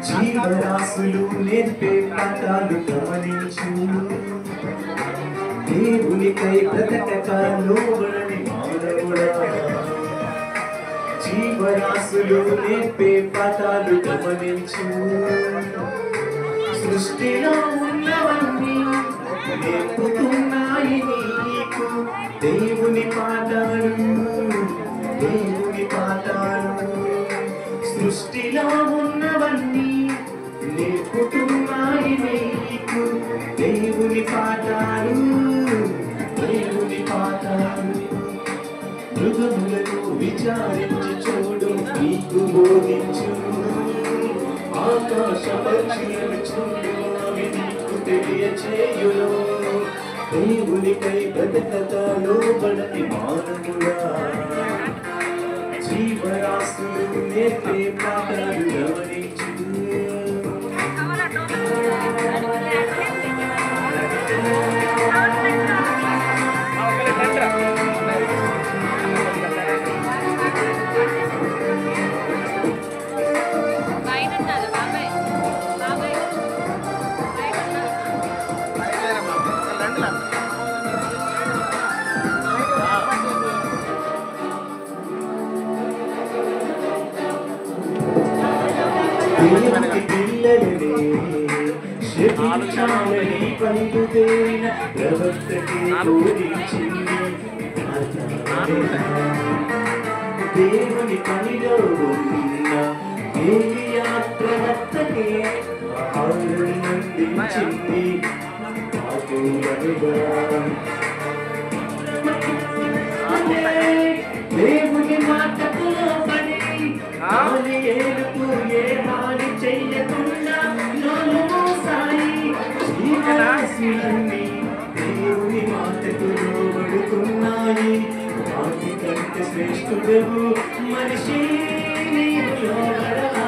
జీవరాశులు నేర్పే పాఠాలు గమనించు దేవునికై బ్రతకక లోబడని మానవుడా జీవరాశులు నేర్పే పాఠాలు గమనించు సృష్టిలో ఉన్నవన్నీ నేర్పుతున్నాయి నీకు దేవుని పాఠాలు సృష్టిలో ఉన్నవన్నీ నేర్పుతున్నాయి నీకు దేవుని పాఠాలు మృగములను విచారించి చూడు నీకు బోధించు ఆకాశ పక్షులను చూడు అవి నీకు తెలియచేయును దేవునికై బ్రతకక లోబడని మానవుడా జీవరాశులు నేర్పే పాఠాలు గమనించు దేవుని పిల్లలనే శపించాలని పలుకుతేన ప్రవక్తకే బోధించింది దేవుని పనిలో ఉన్న ఏలియా ప్రవక్తకే ఆనందించింది దేవుని మాటకు లోబడి ఏలుపు ఏ హాని చెయ్యకుండా నోలుమోసాయి జీవరాశులన్నీ దేవుని మాటకు లోబడుతున్నాయి వాటి కంటే శ్రేష్ఠుడవు మనిషి నీవు లోబడవా